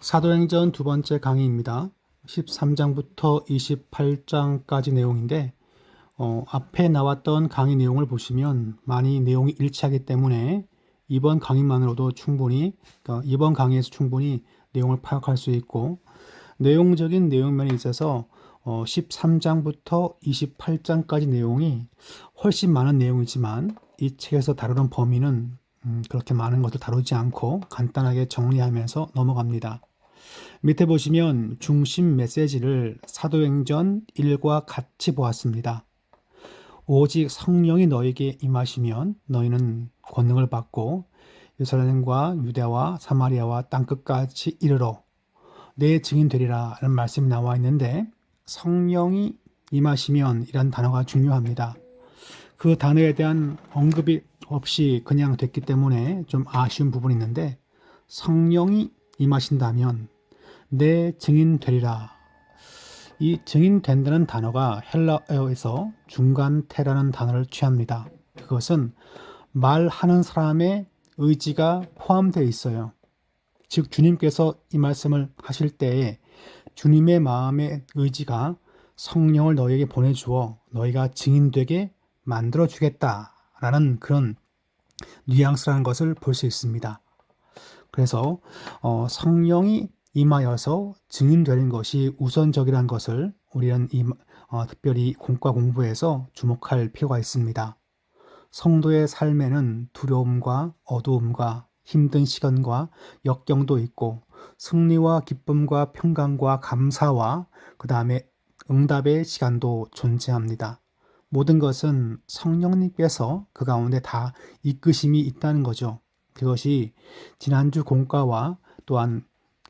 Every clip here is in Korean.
사도행전 두 번째 강의입니다. 13장부터 28장까지 내용인데 앞에 나왔던 강의 내용을 보시면 많이 내용이 일치하기 때문에 이번 강의만으로도 이번 강의에서 충분히 내용을 파악할 수 있고, 내용적인 내용면에 있어서 13장부터 28장까지 내용이 훨씬 많은 내용이지만 이 책에서 다루는 범위는 그렇게 많은 것을 다루지 않고 간단하게 정리하면서 넘어갑니다. 밑에 보시면 중심 메시지를 사도행전 1과 같이 보았습니다. 오직 성령이 너에게 임하시면 너희는 권능을 받고 예루살렘과 유대와 사마리아와 땅끝까지 이르러 내 증인 되리라 라는 말씀이 나와 있는데, 성령이 임하시면 이란 단어가 중요합니다. 그 단어에 대한 언급이 없이 그냥 됐기 때문에 좀 아쉬운 부분이 있는데, 성령이 임하신다면 내 증인 되리라. 이 증인 된다는 단어가 헬라어에서 중간태라는 단어를 취합니다. 그것은 말하는 사람의 의지가 포함되어 있어요. 즉 주님께서 이 말씀을 하실 때에 주님의 마음의 의지가 성령을 너에게 보내주어 너희가 증인되게 만들어 주겠다라는 그런 뉘앙스라는 것을 볼 수 있습니다. 그래서 성령이 임하여서 증인되는 것이 우선적이라는 것을 우리는 특별히 공과 공부에서 주목할 필요가 있습니다. 성도의 삶에는 두려움과 어두움과 힘든 시간과 역경도 있고, 승리와 기쁨과 평강과 감사와 그 다음에 응답의 시간도 존재합니다. 모든 것은 성령님께서 그 가운데 다 이끄심이 있다는 거죠. 그것이 지난주 공과와 또한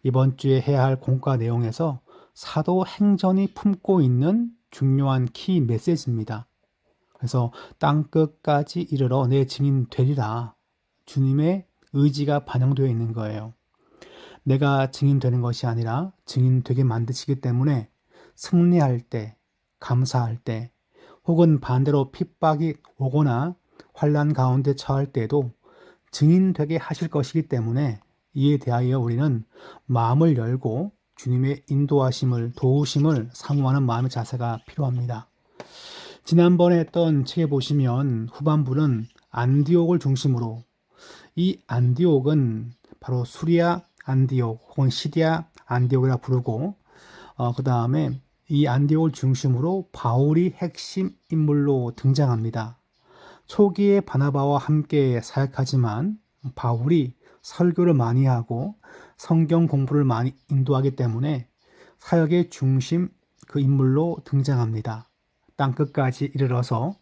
이번 주에 해야 할 공과 내용에서 사도행전이 품고 있는 중요한 키 메시지입니다. 그래서 땅끝까지 이르러 내 증인 되리라. 주님의 의지가 반영되어 있는 거예요. 내가 증인되는 것이 아니라 증인되게 만드시기 때문에 승리할 때, 감사할 때, 혹은 반대로 핍박이 오거나 환난 가운데 처할 때도 증인되게 하실 것이기 때문에 이에 대하여 우리는 마음을 열고 주님의 인도하심을, 도우심을 사모하는 마음의 자세가 필요합니다. 지난번에 했던 책에 보시면 후반부는 안디옥을 중심으로, 이 안디옥은 바로 수리아 안디옥 혹은 시리아 안디옥이라 부르고, 그 다음에 이 안디옥을 중심으로 바울이 핵심 인물로 등장합니다. 초기에 바나바와 함께 사역하지만 바울이 설교를 많이 하고 성경 공부를 많이 인도하기 때문에 사역의 중심 그 인물로 등장합니다. 땅끝까지 이르러서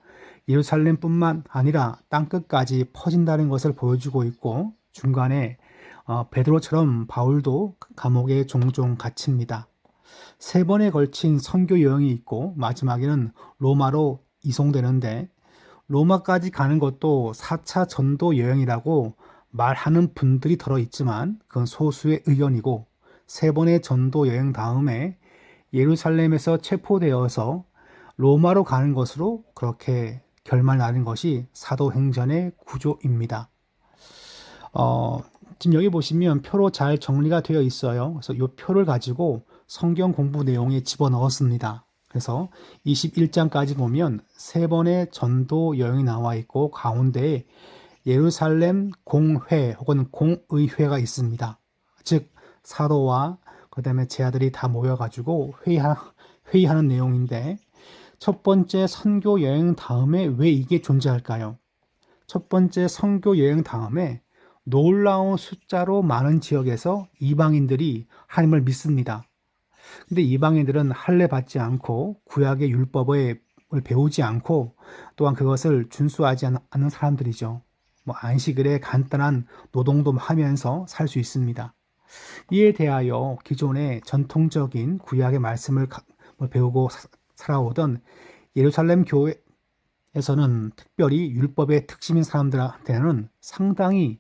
예루살렘뿐만 아니라 땅끝까지 퍼진다는 것을 보여주고 있고, 중간에 베드로처럼 바울도 감옥에 종종 갇힙니다. 3번에 걸친 선교 여행이 있고 마지막에는 로마로 이송되는데, 로마까지 가는 것도 4차 전도 여행이라고 말하는 분들이 들어있지만 그건 소수의 의견이고, 3번의 전도 여행 다음에 예루살렘에서 체포되어서 로마로 가는 것으로 그렇게 결말 나는 것이 사도행전의 구조입니다. 지금 여기 보시면 표로 잘 정리가 되어 있어요. 그래서 이 표를 가지고 성경 공부 내용에 집어넣었습니다. 그래서 21장까지 보면 3번의 전도 여행이 나와 있고 가운데에 예루살렘 공회 혹은 공의회가 있습니다. 즉 사도와 그 다음에 제 아들이 다 모여가지고 회의하는 내용인데, 첫 번째 선교 여행 다음에 왜 이게 존재할까요? 첫 번째 선교 여행 다음에 놀라운 숫자로 많은 지역에서 이방인들이 하나님을 믿습니다. 근데 이방인들은 할례 받지 않고 구약의 율법을 배우지 않고 또한 그것을 준수하지 않는 사람들이죠. 안식일에 간단한 노동도 하면서 살 수 있습니다. 이에 대하여 기존의 전통적인 구약의 말씀을 배우고 살아오던 예루살렘 교회에서는 특별히 율법의 특심인 사람들한테는 상당히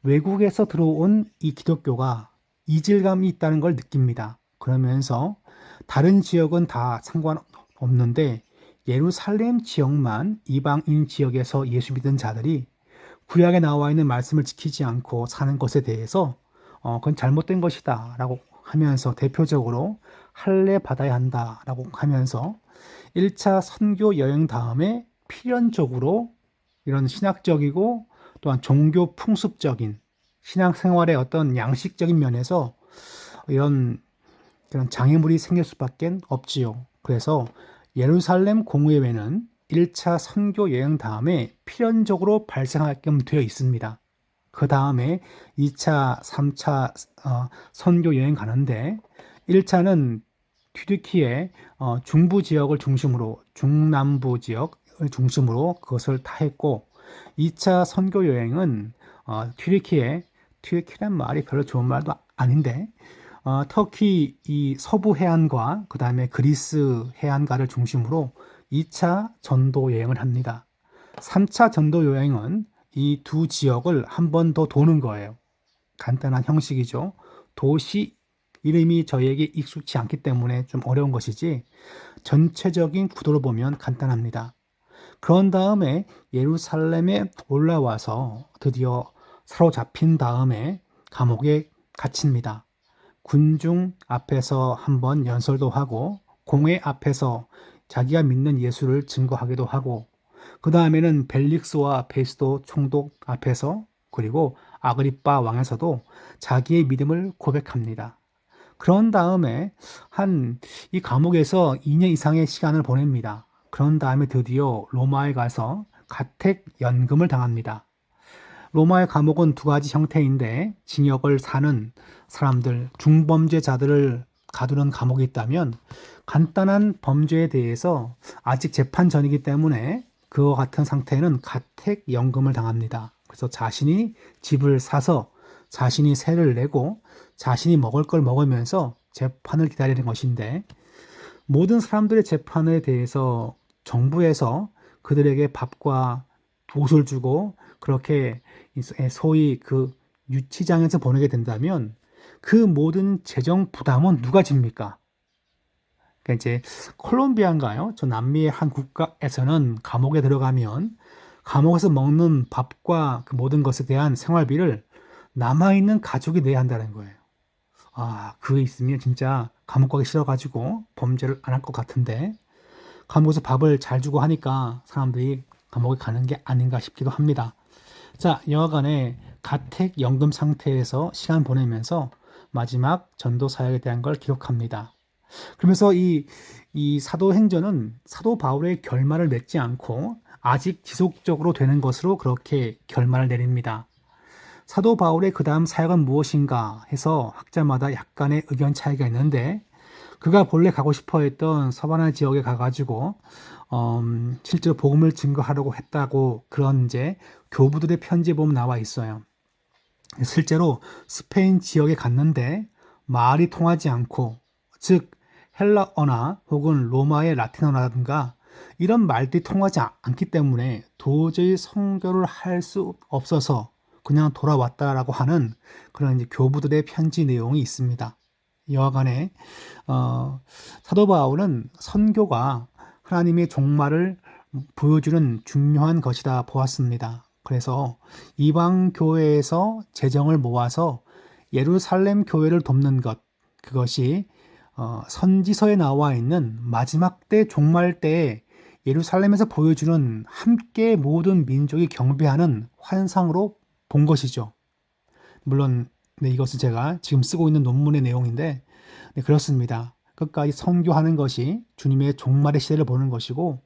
외국에서 들어온 이 기독교가 이질감이 있다는 걸 느낍니다. 그러면서 다른 지역은 다 상관없는데 예루살렘 지역만, 이방인 지역에서 예수 믿은 자들이 구약에 나와 있는 말씀을 지키지 않고 사는 것에 대해서 그건 잘못된 것이다 라고 하면서 대표적으로 할례 받아야 한다 라고 하면서 1차 선교 여행 다음에 필연적으로 이런 신학적이고 또한 종교 풍습적인 신앙생활의 어떤 양식적인 면에서 이런 그런 장애물이 생길 수밖에 없지요. 그래서 예루살렘 공회회는 1차 선교 여행 다음에 필연적으로 발생하게끔 되어 있습니다. 그 다음에 2차, 3차 선교 여행 가는데 1차는 튀르키예 중부 지역을 중심으로 중남부 지역을 중심으로 그것을 다 했고 2차 선교 여행은 튀르키예란 말이 별로 좋은 말도 아닌데 터키 이 서부 해안과 그 다음에 그리스 해안가를 중심으로 2차 전도 여행을 합니다. 3차 전도 여행은 이 두 지역을 한 번 더 도는 거예요. 간단한 형식이죠. 도시 이름이 저희에게 익숙치 않기 때문에 좀 어려운 것이지 전체적인 구도를 보면 간단합니다. 그런 다음에 예루살렘에 올라와서 드디어 사로잡힌 다음에 감옥에 갇힙니다. 군중 앞에서 한번 연설도 하고 공회 앞에서 자기가 믿는 예수를 증거하기도 하고 그 다음에는 벨릭스와 베스도 총독 앞에서 그리고 아그리빠 왕에서도 자기의 믿음을 고백합니다. 그런 다음에 이 감옥에서 2년 이상의 시간을 보냅니다. 그런 다음에 드디어 로마에 가서 가택 연금을 당합니다. 로마의 감옥은 두 가지 형태인데 징역을 사는 사람들, 중범죄자들을 가두는 감옥이 있다면 간단한 범죄에 대해서 아직 재판 전이기 때문에 그와 같은 상태는 가택연금을 당합니다. 그래서 자신이 집을 사서 자신이 세를 내고 자신이 먹을 걸 먹으면서 재판을 기다리는 것인데 모든 사람들의 재판에 대해서 정부에서 그들에게 밥과 옷을 주고 그렇게 소위 그 유치장에서 보내게 된다면 그 모든 재정 부담은 누가 집니까? 그러니까 이제 콜롬비아인가요? 저 남미의 한 국가에서는 감옥에 들어가면 감옥에서 먹는 밥과 그 모든 것에 대한 생활비를 남아있는 가족이 내야 한다는 거예요. 그게 있으면 진짜 감옥 가기 싫어가지고 범죄를 안 할 것 같은데 감옥에서 밥을 잘 주고 하니까 사람들이 감옥에 가는 게 아닌가 싶기도 합니다. 자, 여하간에 가택연금 상태에서 시간 보내면서 마지막 전도 사역에 대한 걸 기록합니다. 그러면서 이 사도행전은 사도 바울의 결말을 맺지 않고 아직 지속적으로 되는 것으로 그렇게 결말을 내립니다. 사도 바울의 그 다음 사역은 무엇인가 해서 학자마다 약간의 의견 차이가 있는데 그가 본래 가고 싶어 했던 서바나 지역에 가가지고 실제로 복음을 증거하려고 했다고 그런 이제 교부들의 편지에 보면 나와 있어요. 실제로 스페인 지역에 갔는데 말이 통하지 않고 즉 헬라어나 혹은 로마의 라틴어라든가 이런 말들이 통하지 않기 때문에 도저히 선교를 할 수 없어서 그냥 돌아왔다라고 하는 그런 이제 교부들의 편지 내용이 있습니다. 여하간에 사도 바울은 선교가 하나님의 종말을 보여주는 중요한 것이다 보았습니다. 그래서 이방 교회에서 재정을 모아서 예루살렘 교회를 돕는 것, 그것이 선지서에 나와 있는 마지막 때 종말 때에 예루살렘에서 보여주는 함께 모든 민족이 경배하는 환상으로 본 것이죠. 물론 이것은 제가 지금 쓰고 있는 논문의 내용인데 그렇습니다. 끝까지 선교하는 것이 주님의 종말의 시대를 보는 것이고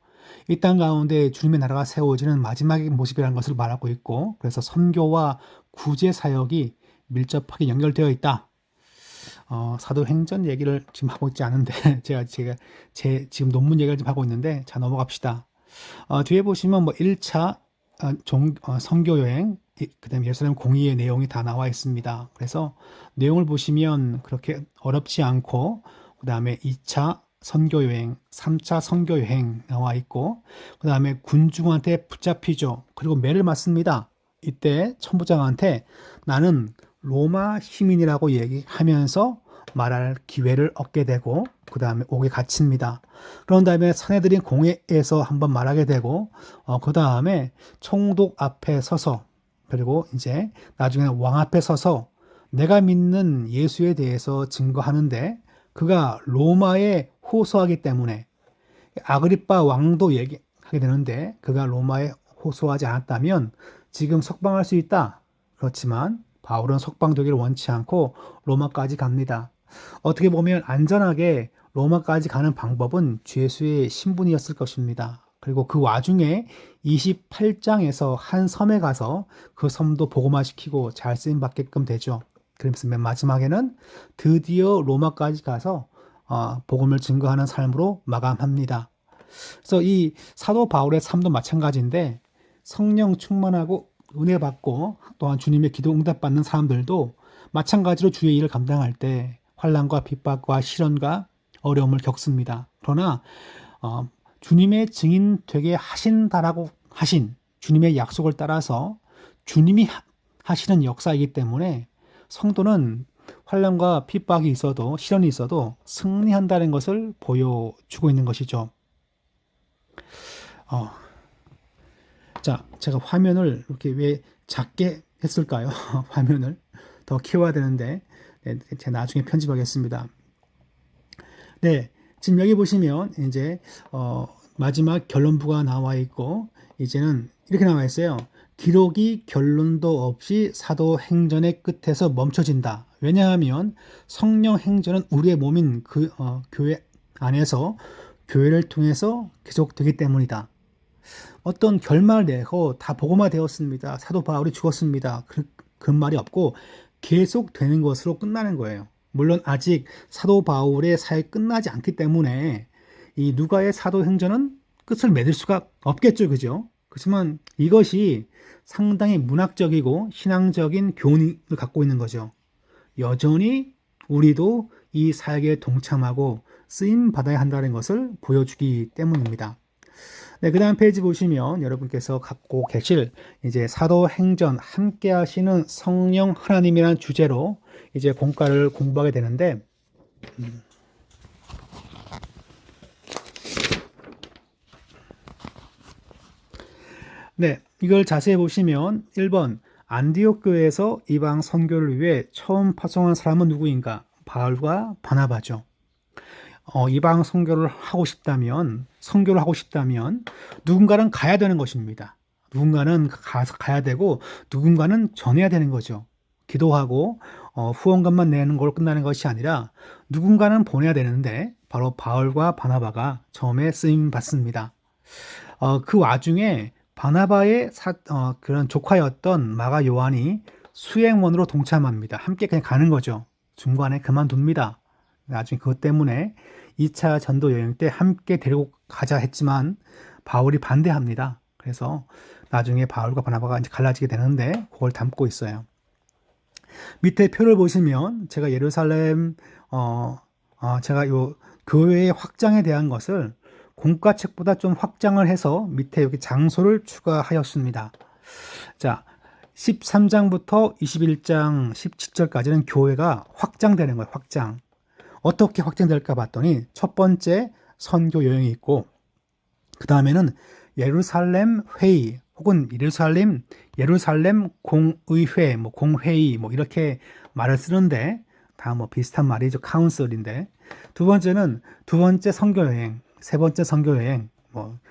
이 땅 가운데 주님의 나라가 세워지는 마지막의 모습이라는 것을 말하고 있고 그래서 선교와 구제 사역이 밀접하게 연결되어 있다. 사도행전 얘기를 지금 하고 있지 않은데 제가 제 지금 논문 얘기를 좀 하고 있는데 자 넘어갑시다. 뒤에 보시면 뭐 1차 선교 여행 그다음에 예루살렘 공의의 내용이 다 나와 있습니다. 그래서 내용을 보시면 그렇게 어렵지 않고 그다음에 2차 선교 여행, 3차 선교 여행 나와 있고 그다음에 군중한테 붙잡히죠. 그리고 매를 맞습니다. 이때 천부장한테 나는 로마 시민이라고 얘기하면서 말할 기회를 얻게 되고 그 다음에 옥에 갇힙니다. 그런 다음에 사내들인 공회에서 한번 말하게 되고 그 다음에 총독 앞에 서서 그리고 이제 나중에는 왕 앞에 서서 내가 믿는 예수에 대해서 증거하는데 그가 로마에 호소하기 때문에 아그리빠 왕도 얘기하게 되는데 그가 로마에 호소하지 않았다면 지금 석방할 수 있다. 그렇지만 바울은 석방되기를 원치 않고 로마까지 갑니다. 어떻게 보면 안전하게 로마까지 가는 방법은 주 예수의 신분이었을 것입니다. 그리고 그 와중에 28장에서 한 섬에 가서 그 섬도 복음화시키고 잘 쓰임 받게끔 되죠. 그래서 맨 마지막에는 드디어 로마까지 가서 복음을 증거하는 삶으로 마감합니다. 그래서 이 사도 바울의 삶도 마찬가지인데 성령 충만하고 은혜 받고 또한 주님의 기도 응답받는 사람들도 마찬가지로 주의 일을 감당할 때 환난과 핍박과 시련과 어려움을 겪습니다. 그러나 주님의 증인 되게 하신다라고 하신 주님의 약속을 따라서 주님이 하시는 역사이기 때문에 성도는 환난과 핍박이 있어도 시련이 있어도 승리한다는 것을 보여주고 있는 것이죠. 자, 제가 화면을 이렇게 왜 작게 했을까요? 화면을 더 키워야 되는데 제가 나중에 편집하겠습니다. 네, 지금 여기 보시면 이제 마지막 결론부가 나와 있고 이제는 이렇게 나와 있어요. 기록이 결론도 없이 사도행전의 끝에서 멈춰진다. 왜냐하면 성령 행전은 우리의 몸인 그 교회 안에서 교회를 통해서 계속되기 때문이다. 어떤 결말을 내고 다 복음화 되었습니다. 사도 바울이 죽었습니다. 그런 말이 없고 계속 되는 것으로 끝나는 거예요. 물론 아직 사도 바울의 사역이 끝나지 않기 때문에 이 누가의 사도행전은 끝을 맺을 수가 없겠죠. 그죠? 그렇지만 이것이 상당히 문학적이고 신앙적인 교훈을 갖고 있는 거죠. 여전히 우리도 이 사역에 동참하고 쓰임 받아야 한다는 것을 보여주기 때문입니다. 네, 그 다음 페이지 보시면 여러분께서 갖고 계실 이제 사도행전 함께 하시는 성령 하나님이라는 주제로 이제 공과를 공부하게 되는데 네, 이걸 자세히 보시면 1번 안디옥 교회에서 이방 선교를 위해 처음 파송한 사람은 누구인가? 바울과 바나바죠. 이방 선교를 하고 싶다면 누군가는 가야 되는 것입니다. 누군가는 가야 되고 누군가는 전해야 되는 거죠. 기도하고 후원금만 내는 걸로 끝나는 것이 아니라 누군가는 보내야 되는데 바로 바울과 바나바가 처음에 쓰임 받습니다. 그 와중에 바나바의 그런 조카였던 마가 요한이 수행원으로 동참합니다. 함께 그냥 가는 거죠. 중간에 그만둡니다. 나중에 그것 때문에 2차 전도 여행 때 함께 데리고 가자 했지만 바울이 반대합니다. 그래서 나중에 바울과 바나바가 이제 갈라지게 되는데 그걸 담고 있어요. 밑에 표를 보시면 제가 예루살렘 제가 요 교회의 확장에 대한 것을 공과책보다 좀 확장을 해서 밑에 여기 장소를 추가하였습니다. 자, 13장부터 21장 17절까지는 교회가 확장되는 거예요. 확장. 어떻게 확장될까 봤더니 첫 번째 선교 여행이 있고 그 다음에는 예루살렘 회의 혹은 예루살렘 공의회, 공회의 이렇게 말을 쓰는데 다 비슷한 말이죠. 카운슬인데 두 번째 선교 여행, 세 번째 선교 여행.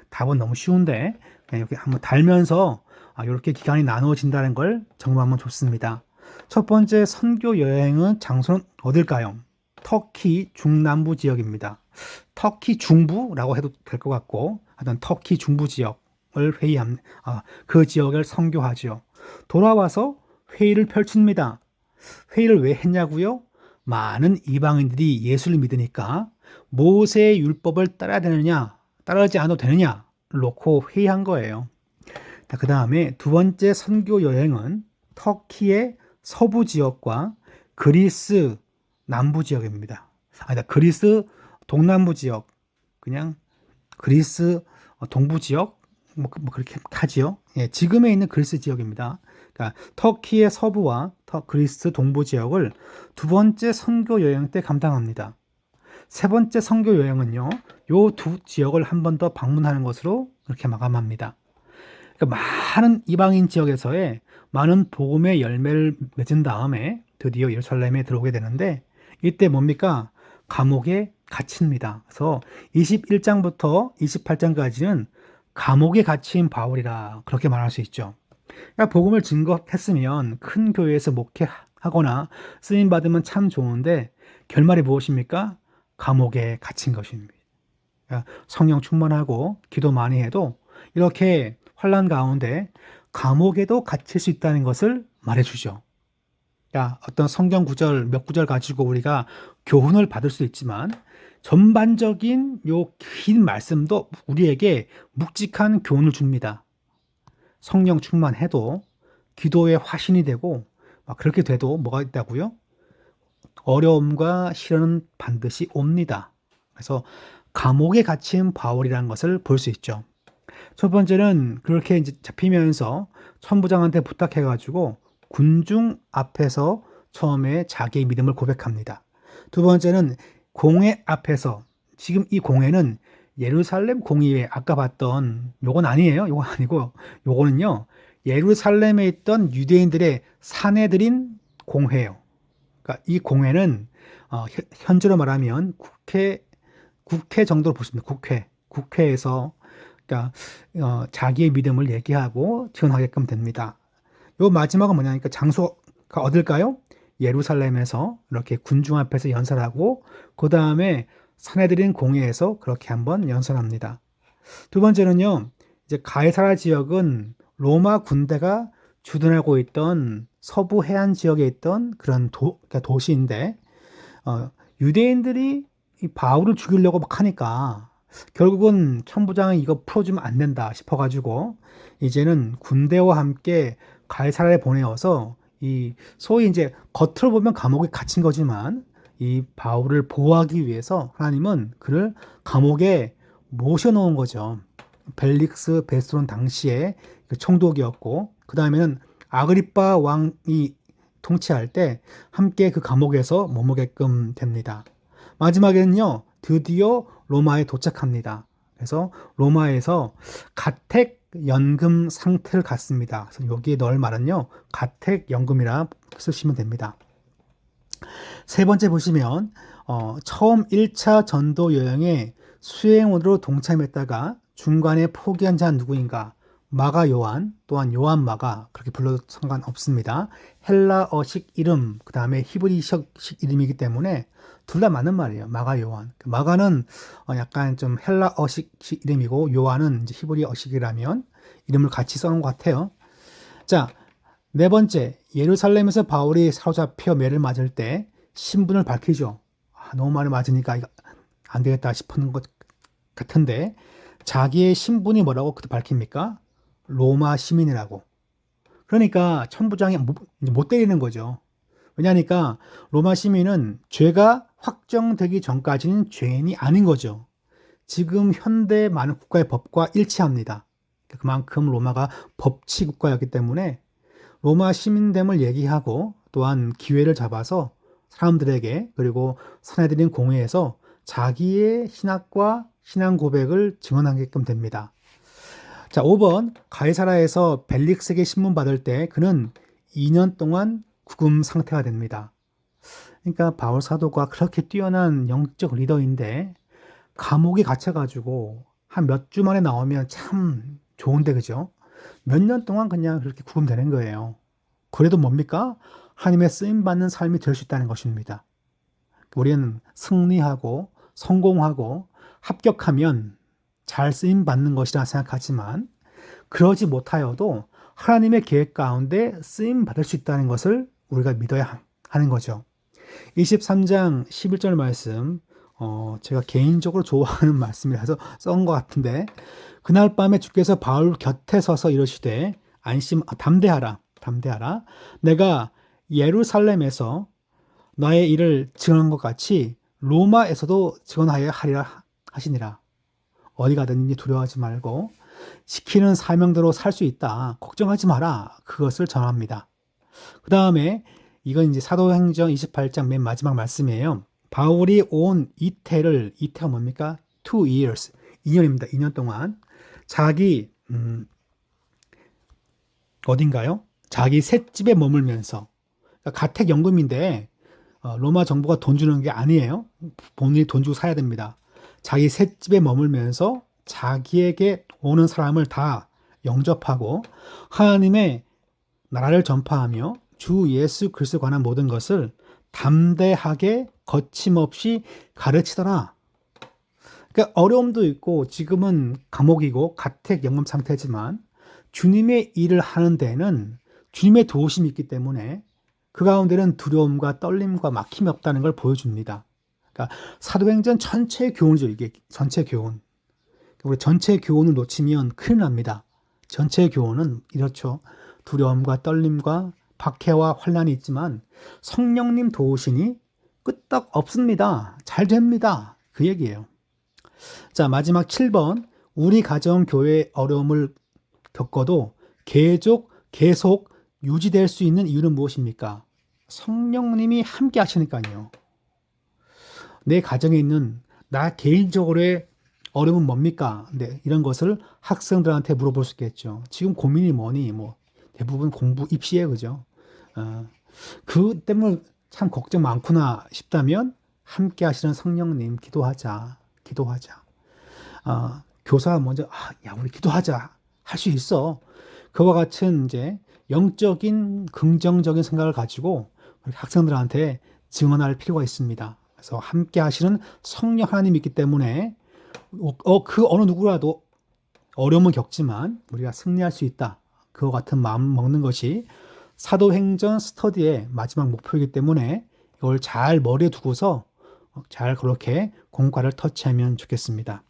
답은 너무 쉬운데 이렇게 한번 달면서 이렇게 기간이 나누어진다는 걸 점검하면 좋습니다. 첫 번째 선교 여행은 장소는 어딜까요? 터키 중남부 지역입니다. 터키 중부라고 해도 될 것 같고 하여튼 터키 중부 지역을 그 지역을 선교하죠. 돌아와서 회의를 펼칩니다. 회의를 왜 했냐고요? 많은 이방인들이 예수를 믿으니까 모세의 율법을 따라야 되느냐, 따르지 않아도 되느냐를 놓고 회의한 거예요. 그 다음에 두 번째 선교 여행은 터키의 서부 지역과 그리스 남부 지역입니다. 그리스 동남부 지역, 그냥 그리스 동부 지역, 그렇게 하지요. 예, 지금에 있는 그리스 지역입니다. 그러니까 터키의 서부와 그리스 동부 지역을 두 번째 선교 여행 때 감당합니다. 세 번째 선교 여행은요, 요 두 지역을 한 번 더 방문하는 것으로 그렇게 마감합니다. 그러니까 많은 이방인 지역에서의 많은 복음의 열매를 맺은 다음에 드디어 예루살렘에 들어오게 되는데 이때 뭡니까? 감옥에 갇힙니다. 그래서 21장부터 28장까지는 감옥에 갇힌 바울이라 그렇게 말할 수 있죠. 그러니까 복음을 증거했으면 큰 교회에서 목회하거나 쓰임 받으면 참 좋은데 결말이 무엇입니까? 감옥에 갇힌 것입니다. 그러니까 성령 충만하고 기도 많이 해도 이렇게 환난 가운데 감옥에도 갇힐 수 있다는 것을 말해주죠. 그러니까 어떤 성경 구절 몇 구절 가지고 우리가 교훈을 받을 수 있지만 전반적인 요 긴 말씀도 우리에게 묵직한 교훈을 줍니다. 성령 충만해도 기도의 화신이 되고 막 그렇게 돼도 뭐가 있다고요? 어려움과 시련은 반드시 옵니다. 그래서 감옥에 갇힌 바울이라는 것을 볼 수 있죠. 첫 번째는 그렇게 이제 잡히면서 천부장한테 부탁해가지고 군중 앞에서 처음에 자기의 믿음을 고백합니다. 두 번째는 공회 앞에서, 지금 이 공회는 예루살렘 공의회, 아까 봤던 요건 아니에요. 요건 아니고 요거는요, 예루살렘에 있던 유대인들의 사내들인 공회예요. 그러니까 이 공회는 현재로 말하면 국회 정도로 보시면 국회에서 그러니까 자기의 믿음을 얘기하고 증언하게끔 됩니다. 요 마지막은 뭐냐니까 장소가 어딜까요? 예루살렘에서 이렇게 군중 앞에서 연설하고 그 다음에 사내들인 공회에서 그렇게 한번 연설합니다. 두 번째는요, 이제 가이사라 지역은 로마 군대가 주둔하고 있던 서부 해안 지역에 있던 그런 그러니까 도시인데 유대인들이 이 바울을 죽이려고 막 하니까 결국은 천부장이 이거 풀어주면 안 된다 싶어가지고 이제는 군대와 함께 가이사라에 보내어서 이 소위 이제 겉으로 보면 감옥에 갇힌 거지만 이 바울을 보호하기 위해서 하나님은 그를 감옥에 모셔놓은 거죠. 벨릭스 베스론 당시에 그 총독이었고 그 다음에는 아그리빠 왕이 통치할 때 함께 그 감옥에서 머무게끔 됩니다. 마지막에는요, 드디어 로마에 도착합니다. 그래서 로마에서 가택 연금 상태를 갖습니다. 그래서 여기에 넣을 말은요, 가택 연금이라 쓰시면 됩니다. 세 번째 보시면 처음 1차 전도 여행에 수행원으로 동참했다가 중간에 포기한 자 누구인가? 마가 요한, 또한 요한 마가, 그렇게 불러도 상관없습니다. 헬라어식 이름, 그 다음에 히브리식 이름이기 때문에 둘 다 맞는 말이에요. 마가 요한. 마가는 약간 좀 헬라어식 이름이고 요한은 이제 히브리어식이라면 이름을 같이 써놓은 것 같아요. 자, 네 번째, 예루살렘에서 바울이 사로잡혀 매를 맞을 때 신분을 밝히죠. 너무 많이 맞으니까 이거 안 되겠다 싶은 것 같은데 자기의 신분이 뭐라고 그때 밝힙니까? 로마 시민이라고. 그러니까 천부장이 못 때리는 거죠. 왜냐하니까 로마 시민은 죄가 확정되기 전까지는 죄인이 아닌 거죠. 지금 현대 많은 국가의 법과 일치합니다. 그만큼 로마가 법치 국가였기 때문에 로마 시민됨을 얘기하고 또한 기회를 잡아서 사람들에게 그리고 사내들인 공회에서 자기의 신학과 신앙 고백을 증언하게끔 됩니다. 자, 5번 가이사라에서 벨릭스에게 신문 받을 때 그는 2년 동안 구금 상태가 됩니다. 그러니까 바울 사도가 그렇게 뛰어난 영적 리더인데 감옥에 갇혀가지고 한 몇 주 만에 나오면 참 좋은데 그죠? 몇 년 동안 그냥 그렇게 구금되는 거예요. 그래도 뭡니까? 하나님의 쓰임받는 삶이 될 수 있다는 것입니다. 우리는 승리하고 성공하고 합격하면 잘 쓰임받는 것이라 생각하지만 그러지 못하여도 하나님의 계획 가운데 쓰임받을 수 있다는 것을 우리가 믿어야 하는 거죠. 23장 11절 말씀, 제가 개인적으로 좋아하는 말씀이라서 쓴 것 같은데 그날 밤에 주께서 바울 곁에 서서 이러시되 담대하라. 내가 예루살렘에서 너의 일을 증언한 것 같이 로마에서도 증언하여 하리라 하시니라. 어디 가든지 두려워하지 말고 지키는 사명대로 살 수 있다. 걱정하지 마라. 그것을 전합니다. 그 다음에 이건 이제 사도행전 28장 맨 마지막 말씀이에요. 바울이 온 이태가 뭡니까? 2 years. 2년입니다. 2년 동안 자기 어딘가요? 자기 셋집에 머물면서 그러니까 가택연금인데 로마 정부가 돈 주는 게 아니에요. 본인이 돈 주고 사야 됩니다. 자기 셋집에 머물면서 자기에게 오는 사람을 다 영접하고 하나님의 나라를 전파하며 주 예수 그리스도에 관한 모든 것을 담대하게 거침없이 가르치더라. 그러니까 어려움도 있고 지금은 감옥이고 가택연금 상태지만 주님의 일을 하는 데는 주님의 도우심이 있기 때문에 그 가운데는 두려움과 떨림과 막힘이 없다는 걸 보여줍니다. 그러니까 사도행전 전체 교훈이죠. 이게 전체 교훈. 우리 전체 교훈을 놓치면 큰일 납니다. 전체 교훈은 이렇죠. 두려움과 떨림과 박해와 환난이 있지만 성령님 도우시니 끄떡 없습니다. 잘 됩니다. 그 얘기예요. 자, 마지막 7번. 우리 가정 교회의 어려움을 겪어도 계속 유지될 수 있는 이유는 무엇입니까? 성령님이 함께 하시니까요. 내 가정에 있는 나 개인적으로의 어려움은 뭡니까? 네, 이런 것을 학생들한테 물어볼 수 있겠죠. 지금 고민이 뭐니? 뭐 대부분 공부 입시에 그죠? 그 때문에 참 걱정 많구나 싶다면 함께 하시는 성령님 기도하자. 교사 먼저 야 우리 기도하자 할 수 있어. 그와 같은 이제 영적인 긍정적인 생각을 가지고 우리 학생들한테 증언할 필요가 있습니다. 그래서 함께 하시는 성령 하나님이 있기 때문에 그 어느 누구라도 어려움을 겪지만 우리가 승리할 수 있다. 그와 같은 마음 먹는 것이 사도행전 스터디의 마지막 목표이기 때문에 이걸 잘 머리에 두고서 잘 그렇게 공과를 터치하면 좋겠습니다.